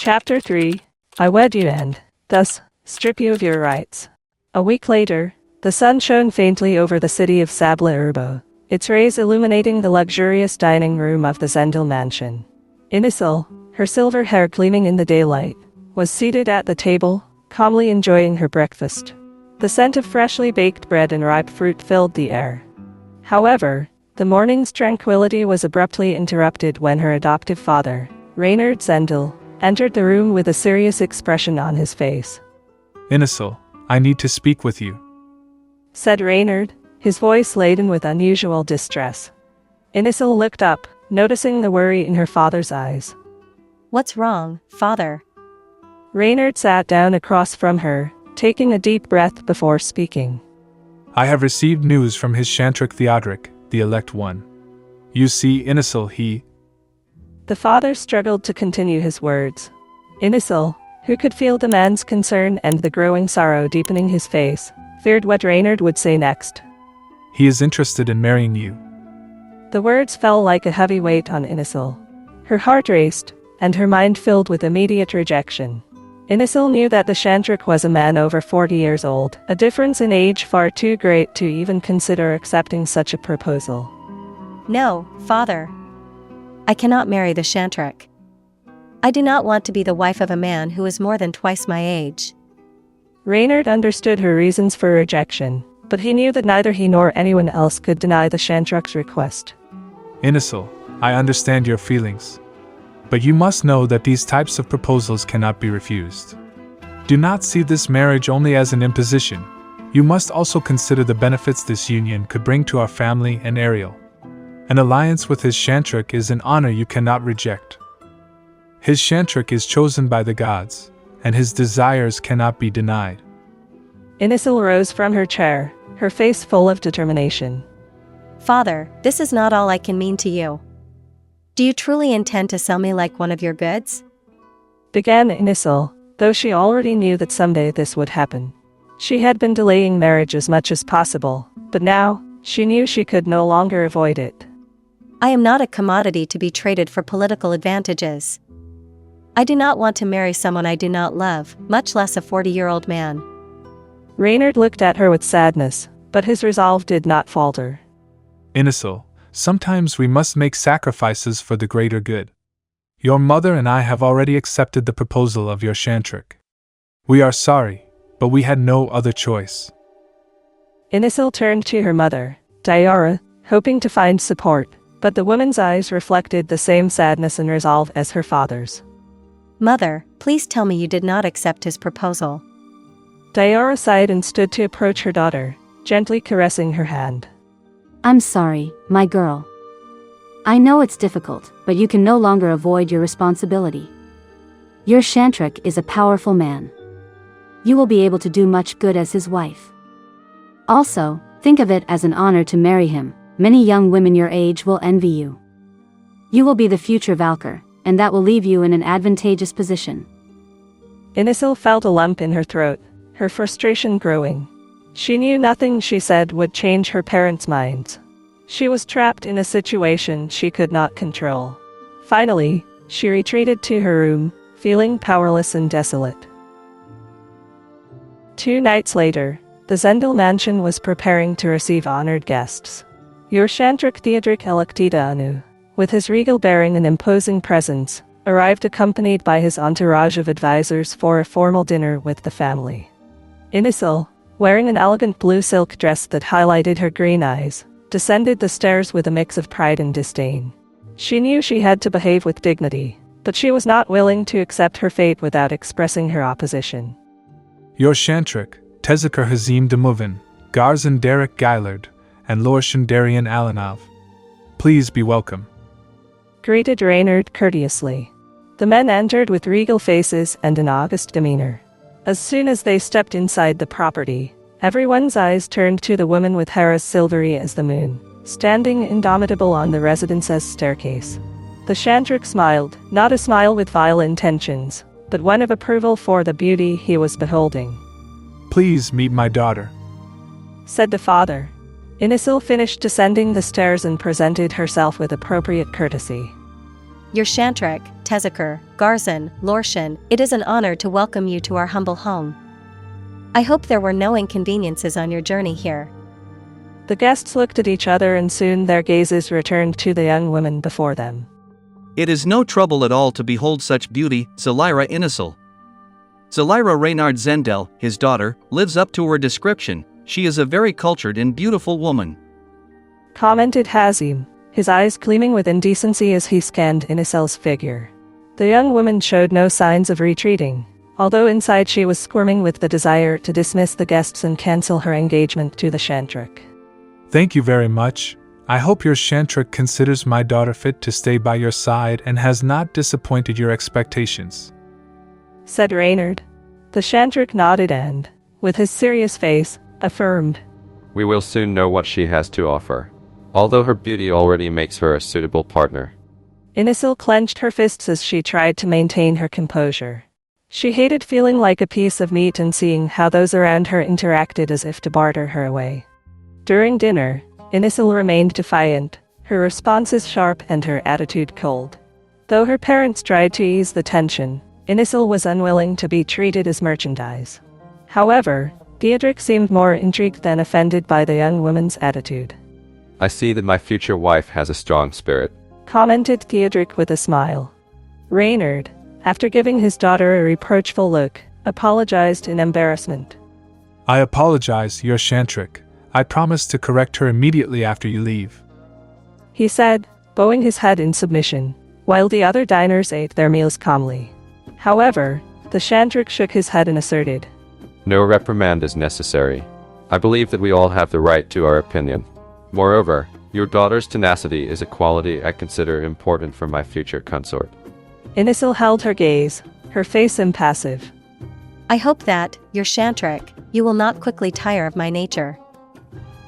Chapter 3. I wed you and, thus, strip you of your rights. A week later, the sun shone faintly over the city of Sable Urbo, its rays illuminating the luxurious dining room of the Zendel mansion. Inísel, her silver hair gleaming in the daylight, was seated at the table, calmly enjoying her breakfast. The scent of freshly baked bread and ripe fruit filled the air. However, the morning's tranquility was abruptly interrupted when her adoptive father, Reynard Zendel, entered the room with a serious expression on his face. Inísel, I need to speak with you, said Reynard, his voice laden with unusual distress. Inísel looked up, noticing the worry in her father's eyes. What's wrong, father? Reynard sat down across from her, taking a deep breath before speaking. I have received news from his Shántruk Theodoric, the elect one. You see, Inísel, The father struggled to continue his words. Inísel, who could feel the man's concern and the growing sorrow deepening his face, feared what Reynard would say next. He is interested in marrying you. The words fell like a heavy weight on Inísel. Her heart raced, and her mind filled with immediate rejection. Inísel knew that the Shántruk was a man over 40 years old, a difference in age far too great to even consider accepting such a proposal. No, father. I cannot marry the Shántruk. I do not want to be the wife of a man who is more than twice my age. Reynard understood her reasons for rejection, but he knew that neither he nor anyone else could deny the Shántruk's request. Inísel, I understand your feelings. But you must know that these types of proposals cannot be refused. Do not see this marriage only as an imposition. You must also consider the benefits this union could bring to our family and Ariel. An alliance with his Shántruk is an honor you cannot reject. His Shántruk is chosen by the gods, and his desires cannot be denied. Inísel rose from her chair, her face full of determination. Father, this is not all I can mean to you. Do you truly intend to sell me like one of your goods? Began Inísel, though she already knew that someday this would happen. She had been delaying marriage as much as possible, but now, she knew she could no longer avoid it. I am not a commodity to be traded for political advantages. I do not want to marry someone I do not love, much less a 40-year-old man. Reynard looked at her with sadness, but his resolve did not falter. Inísel, sometimes we must make sacrifices for the greater good. Your mother and I have already accepted the proposal of your Shántruk. We are sorry, but we had no other choice. Inísel turned to her mother, Deorum, hoping to find support, but the woman's eyes reflected the same sadness and resolve as her father's. Mother, please tell me you did not accept his proposal. Deorum sighed and stood to approach her daughter, gently caressing her hand. I'm sorry, my girl. I know it's difficult, but you can no longer avoid your responsibility. Your Shántruk is a powerful man. You will be able to do much good as his wife. Also, think of it as an honor to marry him. Many young women your age will envy you. You will be the future Valkyr, and that will leave you in an advantageous position. Inísel felt a lump in her throat, her frustration growing. She knew nothing she said would change her parents' minds. She was trapped in a situation she could not control. Finally, she retreated to her room, feeling powerless and desolate. 2 nights later, the Zendel mansion was preparing to receive honored guests. Your Shántruk Theodoric Electita Anu, with his regal bearing and imposing presence, arrived accompanied by his entourage of advisors for a formal dinner with the family. Inísel, wearing an elegant blue silk dress that highlighted her green eyes, descended the stairs with a mix of pride and disdain. She knew she had to behave with dignity, but she was not willing to accept her fate without expressing her opposition. Your Shántruk, Tezekar Hazim Demovin, Garzan Derek Gaillard, and Lorshan Darian Alanov. Please be welcome. Greeted Reynard courteously. The men entered with regal faces and an august demeanor. As soon as they stepped inside the property, everyone's eyes turned to the woman with hair as silvery as the moon, standing indomitable on the residence's staircase. The Shántruk smiled, not a smile with vile intentions, but one of approval for the beauty he was beholding. Please meet my daughter, said the father. Inísel finished descending the stairs and presented herself with appropriate courtesy. Your Shántruk, Tezaker, Garzan, Lorshan, it is an honor to welcome you to our humble home. I hope there were no inconveniences on your journey here. The guests looked at each other and soon their gazes returned to the young woman before them. It is no trouble at all to behold such beauty, Zelira Inísel. Zelira Reynard Zendel, his daughter, lives up to her description. She is a very cultured and beautiful woman. Commented Hazim, his eyes gleaming with indecency as he scanned Inísel's figure. The young woman showed no signs of retreating, although inside she was squirming with the desire to dismiss the guests and cancel her engagement to the Shántruk. Thank you very much. I hope your Shántruk considers my daughter fit to stay by your side and has not disappointed your expectations, said Reynard. The Shántruk nodded and, with his serious face, affirmed, We will soon know what she has to offer, although her beauty already makes her a suitable partner. Inísel clenched her fists as she tried to maintain her composure. She hated feeling like a piece of meat and seeing how those around her interacted as if to barter her away. During dinner, Inísel remained defiant, her responses sharp and her attitude cold. Though her parents tried to ease the tension, Inísel was unwilling to be treated as merchandise. However, Theodric seemed more intrigued than offended by the young woman's attitude. I see that my future wife has a strong spirit, commented Theodric with a smile. Reynard, after giving his daughter a reproachful look, apologized in embarrassment. I apologize, your Shántruk. I promise to correct her immediately after you leave, he said, bowing his head in submission, while the other diners ate their meals calmly. However, the Shántruk shook his head and asserted, No reprimand is necessary. I believe that we all have the right to our opinion. Moreover, your daughter's tenacity is a quality I consider important for my future consort. Inísel held her gaze, her face impassive. I hope that, your Shántruk, you will not quickly tire of my nature.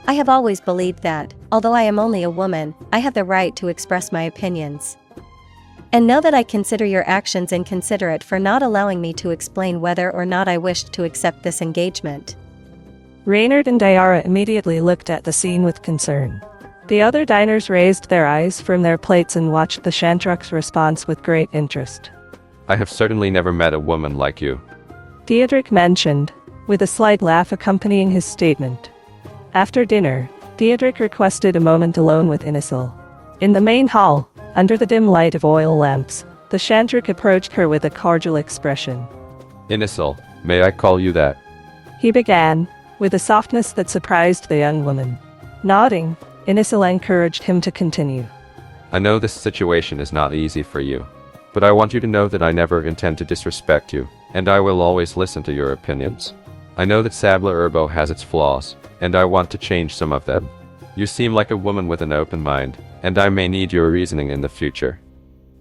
I have always believed that, although I am only a woman, I have the right to express my opinions. And know that I consider your actions inconsiderate for not allowing me to explain whether or not I wished to accept this engagement. Reynard and Diara immediately looked at the scene with concern. The other diners raised their eyes from their plates and watched the Shántruk's response with great interest. I have certainly never met a woman like you, Theodric mentioned, with a slight laugh accompanying his statement. After dinner, Theodric requested a moment alone with Inísel. In the main hall, under the dim light of oil lamps, the Shántruk approached her with a cordial expression. Inísel, may I call you that? He began, with a softness that surprised the young woman. Nodding, Inísel encouraged him to continue. I know this situation is not easy for you, but I want you to know that I never intend to disrespect you, and I will always listen to your opinions. I know that Sabla Urbo has its flaws, and I want to change some of them. You seem like a woman with an open mind, and I may need your reasoning in the future.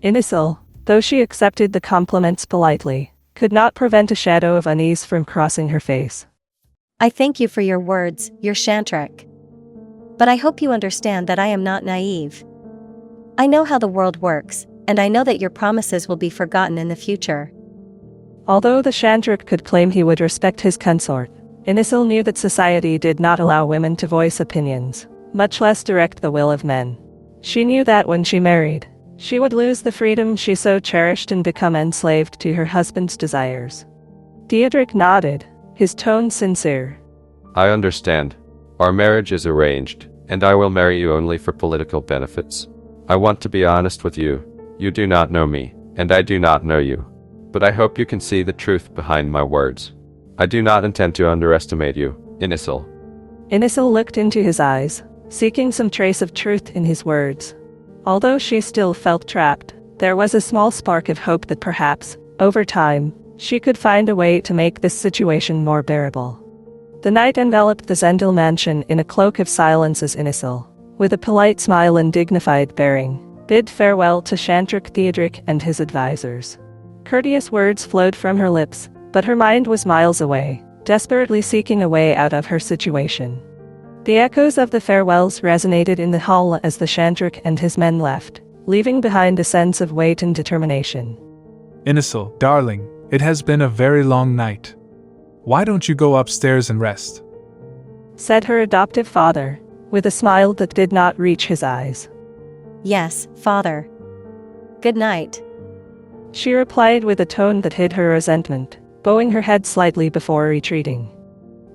Inísel, though she accepted the compliments politely, could not prevent a shadow of unease from crossing her face. I thank you for your words, your Shántruk. But I hope you understand that I am not naive. I know how the world works, and I know that your promises will be forgotten in the future. Although the Shántruk could claim he would respect his consort, Inísel knew that society did not allow women to voice opinions, much less direct the will of men. She knew that when she married, she would lose the freedom she so cherished and become enslaved to her husband's desires. Theodric nodded, his tone sincere. I understand. Our marriage is arranged, and I will marry you only for political benefits. I want to be honest with you. You do not know me, and I do not know you. But I hope you can see the truth behind my words. I do not intend to underestimate you, Inísel. Inísel looked into his eyes, seeking some trace of truth in his words. Although she still felt trapped, there was a small spark of hope that perhaps, over time, she could find a way to make this situation more bearable. The night enveloped the Zendel mansion in a cloak of silence as Inísel, with a polite smile and dignified bearing, bid farewell to Shántruk Theodric and his advisors. Courteous words flowed from her lips, but her mind was miles away, desperately seeking a way out of her situation. The echoes of the farewells resonated in the hall as the Shántruk and his men left, leaving behind a sense of weight and determination. Inísel, darling, it has been a very long night. Why don't you go upstairs and rest? Said her adoptive father, with a smile that did not reach his eyes. Yes, father. Good night. she replied with a tone that hid her resentment, bowing her head slightly before retreating.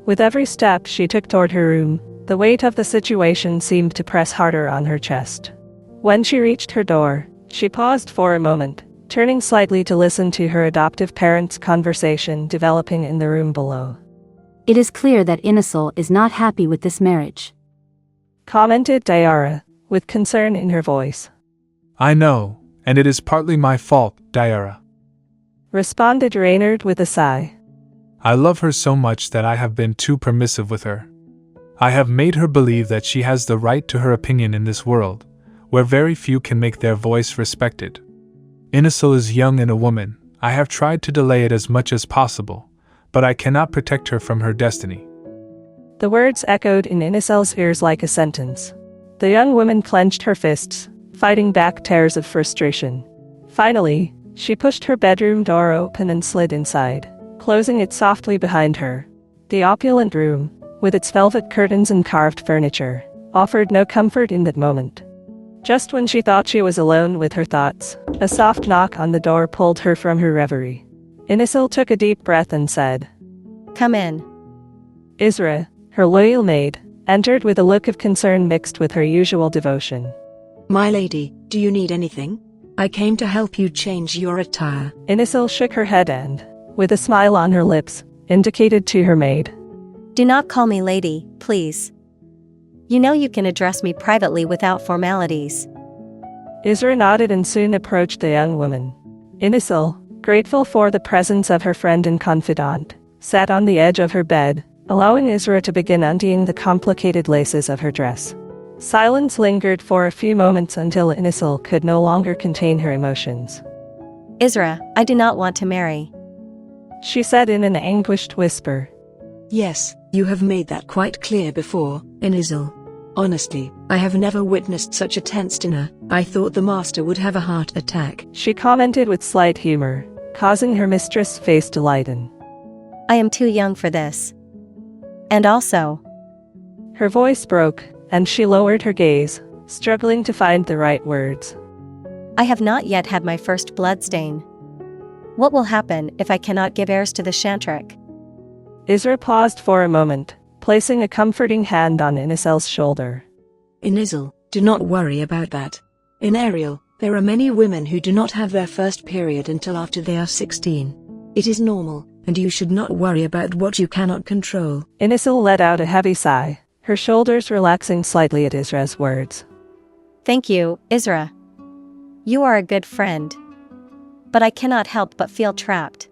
With every step she took toward her room, the weight of the situation seemed to press harder on her chest. When she reached her door, she paused for a moment, turning slightly to listen to her adoptive parents' conversation developing in the room below. It is clear that Inísel is not happy with this marriage, Commented Diara, with concern in her voice. I know, and it is partly my fault, Diara. Responded Reynard with a sigh. I love her so much that I have been too permissive with her. I have made her believe that she has the right to her opinion in this world, where very few can make their voice respected. Inísel is young and a woman. I have tried to delay it as much as possible, but I cannot protect her from her destiny. The words echoed in Inísel's ears like a sentence. The young woman clenched her fists, fighting back tears of frustration. Finally, she pushed her bedroom door open and slid inside, closing it softly behind her. The opulent room, with its velvet curtains and carved furniture, offered no comfort in that moment. Just when she thought she was alone with her thoughts, a soft knock on the door pulled her from her reverie. Inísel took a deep breath and said, Come in. Isra, her loyal maid, entered with a look of concern mixed with her usual devotion. My lady, do you need anything? I came to help you change your attire. Inísel shook her head and, with a smile on her lips, indicated to her maid. Do not call me lady, please. You know you can address me privately without formalities. Isra nodded and soon approached the young woman. Inísel, grateful for the presence of her friend and confidant, sat on the edge of her bed, allowing Isra to begin undoing the complicated laces of her dress. Silence lingered for a few moments until Inísel could no longer contain her emotions. Isra, I do not want to marry. She said in an anguished whisper. Yes, you have made that quite clear before, Inísel. Honestly, I have never witnessed such a tense dinner. I thought the master would have a heart attack. She commented with slight humor, causing her mistress' face to lighten. I am too young for this. And also, her voice broke, and she lowered her gaze, struggling to find the right words. I have not yet had my first bloodstain. What will happen if I cannot give heirs to the Shántruk? Isra paused for a moment, placing a comforting hand on Inísel's shoulder. Inísel, do not worry about that. In Ariel, there are many women who do not have their first period until after they are 16. It is normal, and you should not worry about what you cannot control. Inísel let out a heavy sigh, her shoulders relaxing slightly at Isra's words. Thank you, Isra. You are a good friend. But I cannot help but feel trapped.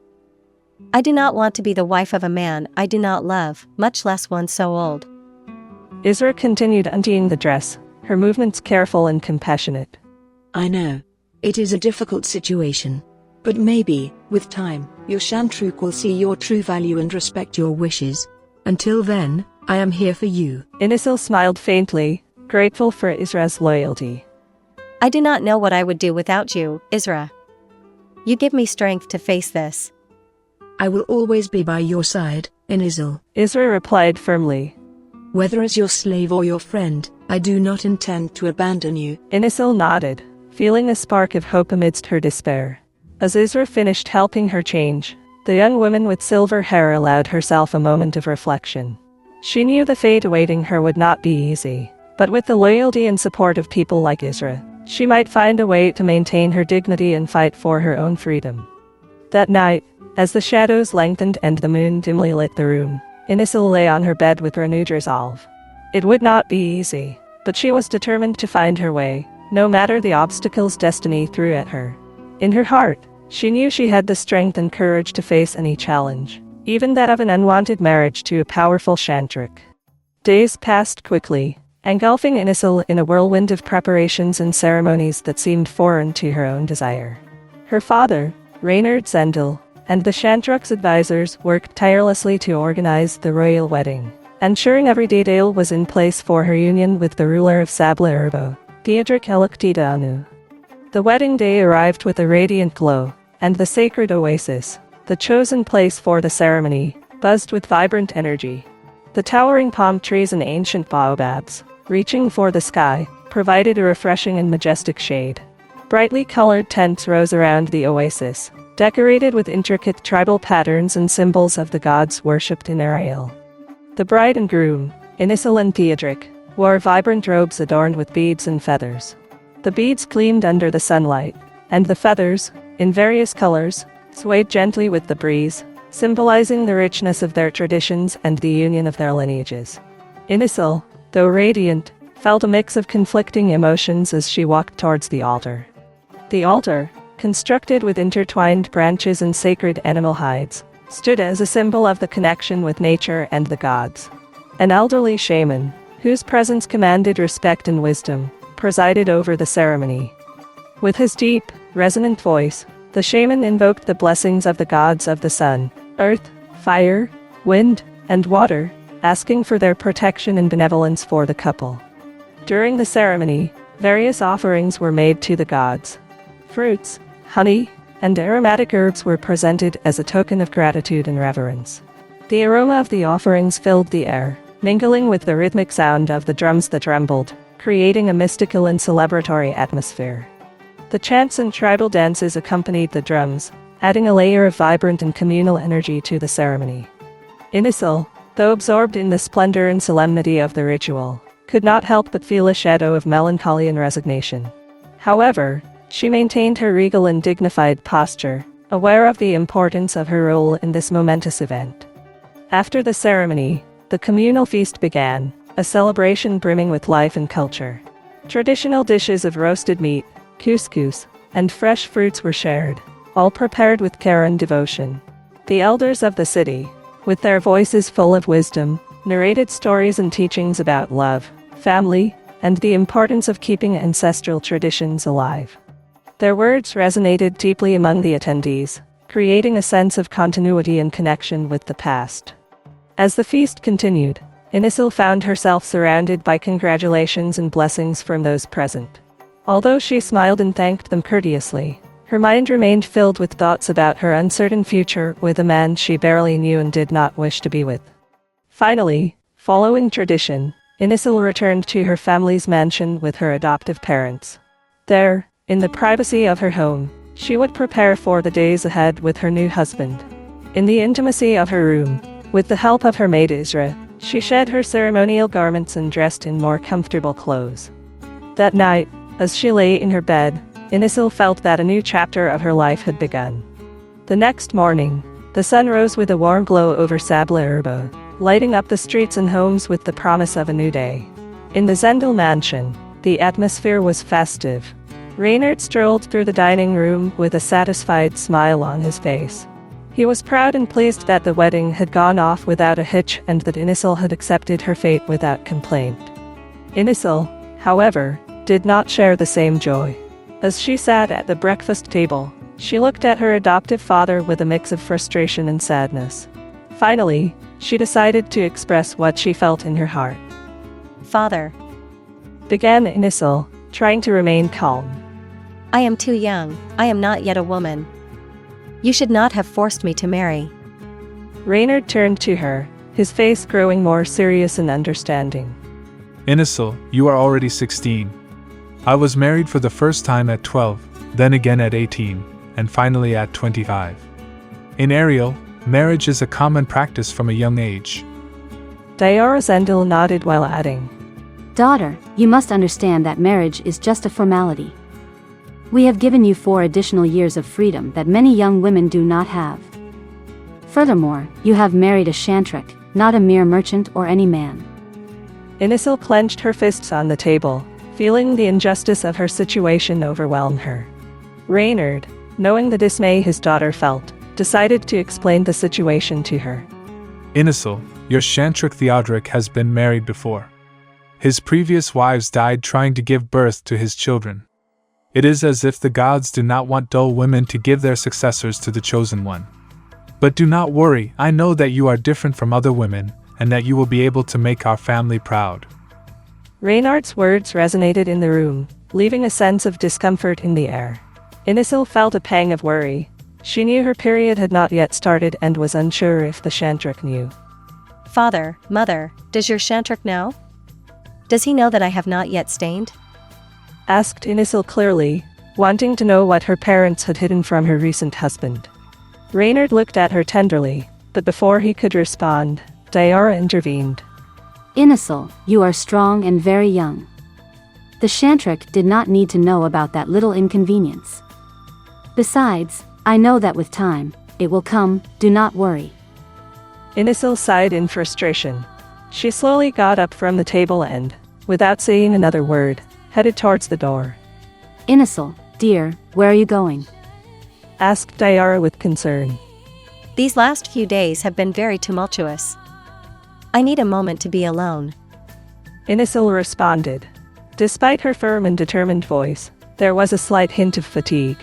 I do not want to be the wife of a man I do not love, much less one so old. Isra continued undoing the dress, her movements careful and compassionate. I know. It is a difficult situation. But maybe, with time, your Shántruk will see your true value and respect your wishes. Until then, I am here for you. Inísel smiled faintly, grateful for Isra's loyalty. I do not know what I would do without you, Isra. You give me strength to face this. I will always be by your side, Inísel. Isra replied firmly. Whether as your slave or your friend, I do not intend to abandon you. Inísel nodded, feeling a spark of hope amidst her despair. As Isra finished helping her change, the young woman with silver hair allowed herself a moment of reflection. She knew the fate awaiting her would not be easy, but with the loyalty and support of people like Isra, she might find a way to maintain her dignity and fight for her own freedom. That night, as the shadows lengthened and the moon dimly lit the room, Inísel lay on her bed with renewed resolve. It would not be easy, but she was determined to find her way, no matter the obstacles destiny threw at her. In her heart, she knew she had the strength and courage to face any challenge, even that of an unwanted marriage to a powerful Shántruk. Days passed quickly, engulfing Inísel in a whirlwind of preparations and ceremonies that seemed foreign to her own desire. Her father, Reynard Zendel, and the Shántruk's advisors worked tirelessly to organize the royal wedding, ensuring every detail was in place for her union with the ruler of Sabla Urbo, Anu. The wedding day arrived with a radiant glow, and the sacred oasis, the chosen place for the ceremony, buzzed with vibrant energy. The towering palm trees and ancient baobabs, reaching for the sky, provided a refreshing and majestic shade. Brightly colored tents rose around the oasis, decorated with intricate tribal patterns and symbols of the gods worshipped in Ariel. The bride and groom, Inísel and Theodric, wore vibrant robes adorned with beads and feathers. The beads gleamed under the sunlight, and the feathers, in various colors, swayed gently with the breeze, symbolizing the richness of their traditions and the union of their lineages. Inísel, though radiant, felt a mix of conflicting emotions as she walked towards the altar. The altar, constructed with intertwined branches and sacred animal hides, stood as a symbol of the connection with nature and the gods. An elderly shaman, whose presence commanded respect and wisdom, presided over the ceremony. With his deep, resonant voice, the shaman invoked the blessings of the gods of the sun, earth, fire, wind, and water, asking for their protection and benevolence for the couple. During the ceremony, various offerings were made to the gods. Fruits, honey, and aromatic herbs were presented as a token of gratitude and reverence. The aroma of the offerings filled the air, mingling with the rhythmic sound of the drums that rumbled, creating a mystical and celebratory atmosphere. The chants and tribal dances accompanied the drums, adding a layer of vibrant and communal energy to the ceremony. Inísel, though absorbed in the splendor and solemnity of the ritual, could not help but feel a shadow of melancholy and resignation. However, she maintained her regal and dignified posture, aware of the importance of her role in this momentous event. After the ceremony, the communal feast began, a celebration brimming with life and culture. Traditional dishes of roasted meat, couscous, and fresh fruits were shared, all prepared with care and devotion. The elders of the city, with their voices full of wisdom, narrated stories and teachings about love, family, and the importance of keeping ancestral traditions alive. Their words resonated deeply among the attendees, creating a sense of continuity and connection with the past. As the feast continued, Inísel found herself surrounded by congratulations and blessings from those present. Although she smiled and thanked them courteously, her mind remained filled with thoughts about her uncertain future with a man she barely knew and did not wish to be with. Finally, following tradition, Inísel returned to her family's mansion with her adoptive parents. There, in the privacy of her home, she would prepare for the days ahead with her new husband. In the intimacy of her room, with the help of her maid Isra, she shed her ceremonial garments and dressed in more comfortable clothes. That night, as she lay in her bed, Inísel felt that a new chapter of her life had begun. The next morning, the sun rose with a warm glow over Sabla Urba, lighting up the streets and homes with the promise of a new day. In the Zendel mansion, the atmosphere was festive. Reynard strolled through the dining room with a satisfied smile on his face. He was proud and pleased that the wedding had gone off without a hitch and that Inísel had accepted her fate without complaint. Inísel, however, did not share the same joy. As she sat at the breakfast table, she looked at her adoptive father with a mix of frustration and sadness. Finally, she decided to express what she felt in her heart. Father, began Inísel, trying to remain calm. I am too young, I am not yet a woman. You should not have forced me to marry. Reynard turned to her, his face growing more serious and understanding. Inísel, you are already 16. I was married for the first time at 12, then again at 18, and finally at 25. In Ariel, marriage is a common practice from a young age. Zendel nodded while adding, Daughter, you must understand that marriage is just a formality. We have given you 4 additional years of freedom that many young women do not have. Furthermore, you have married a Shántruk, not a mere merchant or any man. Inísel clenched her fists on the table, feeling the injustice of her situation overwhelm her. Reynard, knowing the dismay his daughter felt, decided to explain the situation to her. Inísel, your Shántruk Theodric has been married before. His previous wives died trying to give birth to his children. It is as if the gods do not want dull women to give their successors to the chosen one. But do not worry, I know that you are different from other women, and that you will be able to make our family proud. Reynard's words resonated in the room, leaving a sense of discomfort in the air. Inísel felt a pang of worry. She knew her period had not yet started and was unsure if the Shántruk knew. Father, mother, does your Shántruk know? Does he know that I have not yet stained? Asked Inísel clearly, wanting to know what her parents had hidden from her recent husband. Reynard looked at her tenderly, but before he could respond, Deora intervened. Inísel, you are strong and very young. The Shántruk did not need to know about that little inconvenience. Besides, I know that with time, it will come, do not worry. Inísel sighed in frustration. She slowly got up from the table and, without saying another word, headed towards the door. Inísel, dear, where are you going? Asked Deora with concern. These last few days have been very tumultuous. I need a moment to be alone. Inísel responded. Despite her firm and determined voice, there was a slight hint of fatigue.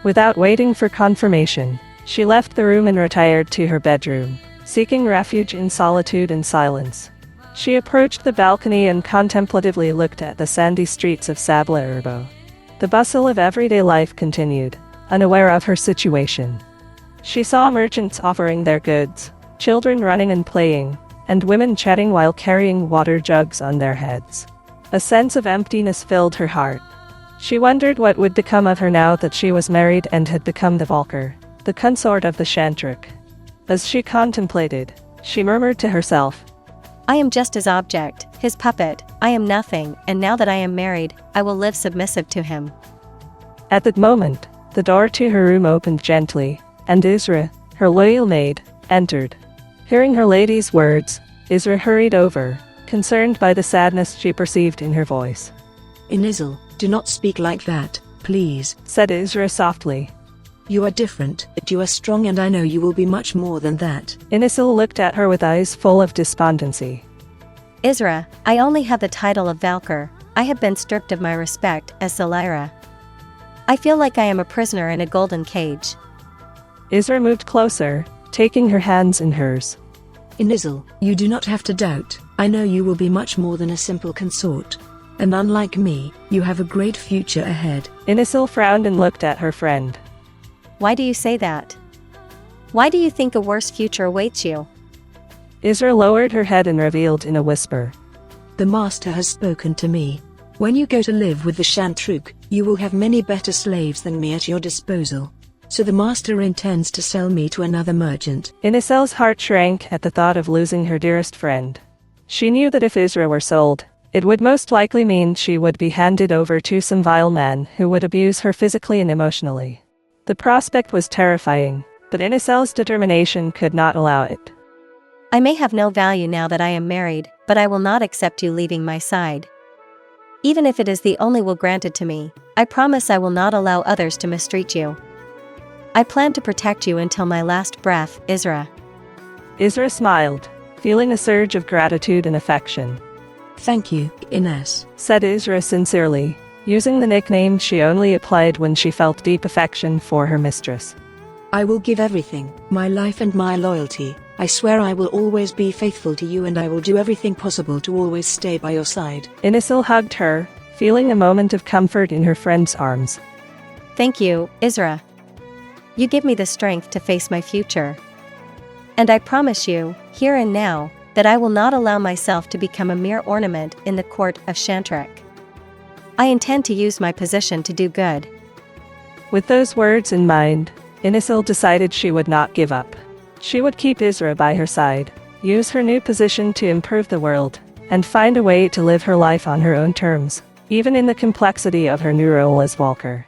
Without waiting for confirmation, she left the room and retired to her bedroom, seeking refuge in solitude and silence. She approached the balcony and contemplatively looked at the sandy streets of Sable Urbo. The bustle of everyday life continued, unaware of her situation. She saw merchants offering their goods, children running and playing, and women chatting while carrying water jugs on their heads. A sense of emptiness filled her heart. She wondered what would become of her now that she was married and had become the Valkyr, the consort of the Shántruk. As she contemplated, she murmured to herself, I am just his object, his puppet, I am nothing, and now that I am married, I will live submissive to him. At that moment, the door to her room opened gently, and Isra, her loyal maid, entered. Hearing her lady's words, Isra hurried over, concerned by the sadness she perceived in her voice. Inísel, do not speak like that, please, said Isra softly. You are different, but you are strong and I know you will be much more than that. Inísel looked at her with eyes full of despondency. Isra, I only have the title of Valkyr. I have been stripped of my respect as Zelira. I feel like I am a prisoner in a golden cage. Isra moved closer, taking her hands in hers. Inísel, you do not have to doubt, I know you will be much more than a simple consort. And unlike me, you have a great future ahead. Inísel frowned and looked at her friend. Why do you say that? Why do you think a worse future awaits you? Isra lowered her head and revealed in a whisper. The master has spoken to me. When you go to live with the Shántruk, you will have many better slaves than me at your disposal. So the master intends to sell me to another merchant. Inísel's heart shrank at the thought of losing her dearest friend. She knew that if Isra were sold, it would most likely mean she would be handed over to some vile man who would abuse her physically and emotionally. The prospect was terrifying, but Inísel's determination could not allow it. I may have no value now that I am married, but I will not accept you leaving my side. Even if it is the only will granted to me, I promise I will not allow others to mistreat you. I plan to protect you until my last breath, Isra. Isra smiled, feeling a surge of gratitude and affection. Thank you, Inés, said Isra sincerely, using the nickname she only applied when she felt deep affection for her mistress. I will give everything, my life and my loyalty. I swear I will always be faithful to you and I will do everything possible to always stay by your side. Inísel hugged her, feeling a moment of comfort in her friend's arms. Thank you, Isra. You give me the strength to face my future. And I promise you, here and now, that I will not allow myself to become a mere ornament in the court of Shántruk. I intend to use my position to do good. With those words in mind, Inísel decided she would not give up. She would keep Isra by her side, use her new position to improve the world, and find a way to live her life on her own terms, even in the complexity of her new role as Valkyr.